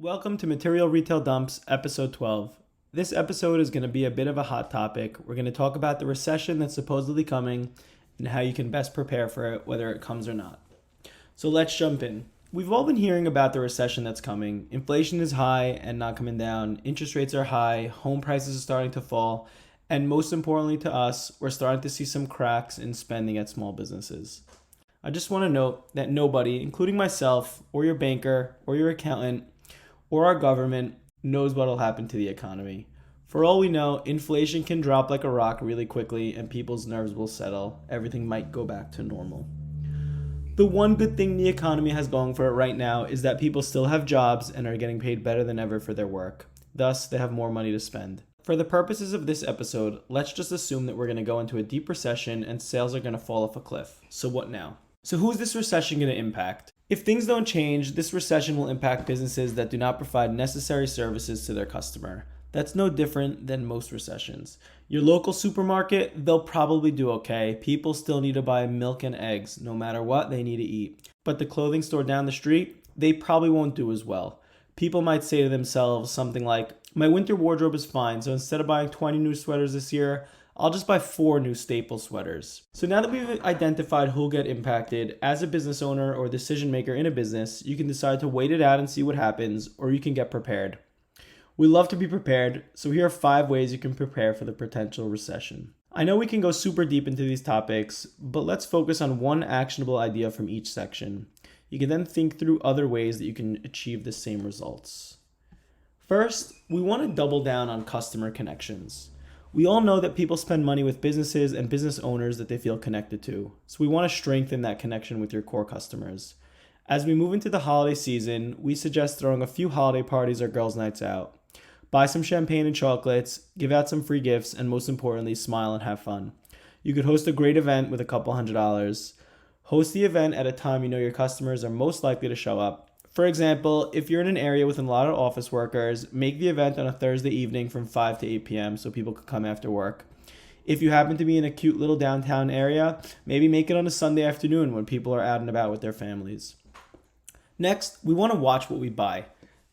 Welcome to Material Retail Dumps, episode 12. This episode is going to be a bit of a hot topic. We're going to talk about the recession that's supposedly coming and how you can best prepare for it, whether it comes or not. So let's jump in. We've all been hearing about the recession that's coming. Inflation is high and not coming down. Interest rates are high. Home prices are starting to fall. And most importantly to us, we're starting to see some cracks in spending at small businesses. I just want to note that nobody, including myself or your banker or your accountant or our government, knows what will happen to the economy. For all we know, inflation can drop like a rock really quickly and people's nerves will settle. Everything might go back to normal. The one good thing the economy has going for it right now is that people still have jobs and are getting paid better than ever for their work. Thus, they have more money to spend. For the purposes of this episode, let's just assume that we're going to go into a deep recession and sales are going to fall off a cliff. So what now? So who's this recession going to impact? If things don't change, this recession will impact businesses that do not provide necessary services to their customer. That's no different than most recessions. Your local supermarket, they'll probably do okay. People still need to buy milk and eggs. No matter what, they need to eat. But the clothing store down the street, they probably won't do as well. People might say to themselves something like, my winter wardrobe is fine, so instead of buying 20 new sweaters this year, I'll just buy 4 new staple sweaters. So now that we've identified who'll get impacted, as a business owner or decision maker in a business, you can decide to wait it out and see what happens, or you can get prepared. We love to be prepared, so here are 5 ways you can prepare for the potential recession. I know we can go super deep into these topics, but let's focus on one actionable idea from each section. You can then think through other ways that you can achieve the same results. First, we want to double down on customer connections. We all know that people spend money with businesses and business owners that they feel connected to, so we want to strengthen that connection with your core customers. As we move into the holiday season, we suggest throwing a few holiday parties or girls' nights out. Buy some champagne and chocolates, give out some free gifts, and most importantly, smile and have fun. You could host a great event with a couple $100. Host the event at a time you know your customers are most likely to show up. For example, if you're in an area with a lot of office workers, make the event on a Thursday evening from 5 to 8 p.m. so people can come after work. If you happen to be in a cute little downtown area, maybe make it on a Sunday afternoon when people are out and about with their families. Next, we want to watch what we buy.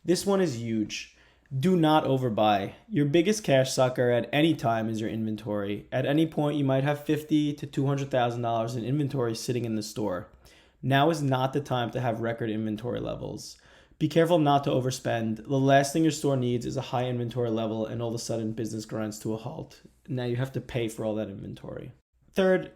This one is huge. Do not overbuy. Your biggest cash sucker at any time is your inventory. At any point, you might have $50,000 to $200,000 in inventory sitting in the store. Now is not the time to have record inventory levels. Be careful not to overspend. The last thing your store needs is a high inventory level and all of a sudden business grinds to a halt. Now you have to pay for all that inventory. Third,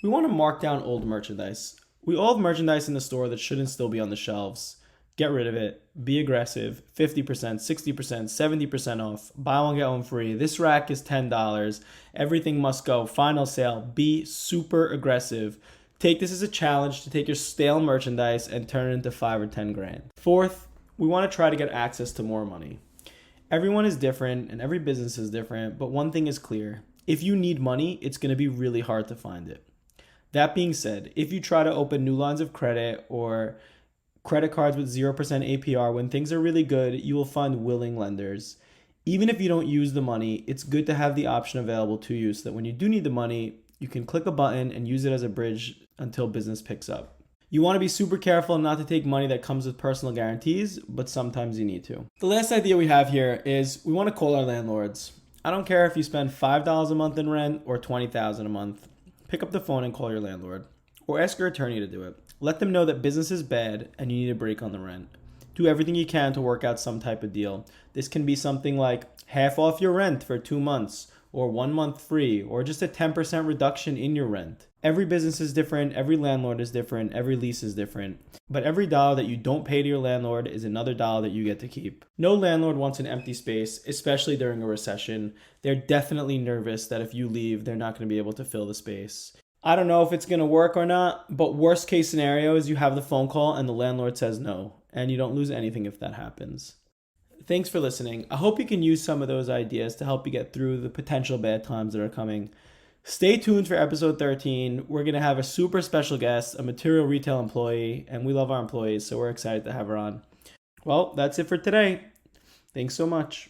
we want to mark down old merchandise. We all have merchandise in the store that shouldn't still be on the shelves. Get rid of it. Be aggressive. 50%, 60%, 70% off. Buy one, get one free. This rack is $10. Everything must go. Final sale. Be super aggressive. Take this as a challenge to take your stale merchandise and turn it into $5 or $10 grand. Fourth, we want to try to get access to more money. Everyone is different and every business is different, but one thing is clear. If you need money, it's going to be really hard to find it. That being said, if you try to open new lines of credit or credit cards with 0% APR when things are really good, you will find willing lenders. Even if you don't use the money, it's good to have the option available to you so that when you do need the money, you can click a button and use it as a bridge until business picks up. You want to be super careful not to take money that comes with personal guarantees, but sometimes you need to. The last idea we have here is we want to call our landlords. I don't care if you spend $5 a month in rent or $20,000 a month. Pick up the phone and call your landlord, or ask your attorney to do it. Let them know that business is bad and you need a break on the rent. Do everything you can to work out some type of deal. This can be something like half off your rent for 2 months, or 1 month free, or just a 10% reduction in your rent. Every business is different, every landlord is different, every lease is different. But every dollar that you don't pay to your landlord is another dollar that you get to keep. No landlord wants an empty space, especially during a recession. They're definitely nervous that if you leave, they're not going to be able to fill the space. I don't know if it's going to work or not, but worst case scenario is you have the phone call and the landlord says no, and you don't lose anything if that happens. Thanks for listening. I hope you can use some of those ideas to help you get through the potential bad times that are coming. Stay tuned for episode 13. We're going to have a super special guest, a material retail employee, and we love our employees, so we're excited to have her on. Well, that's it for today. Thanks so much.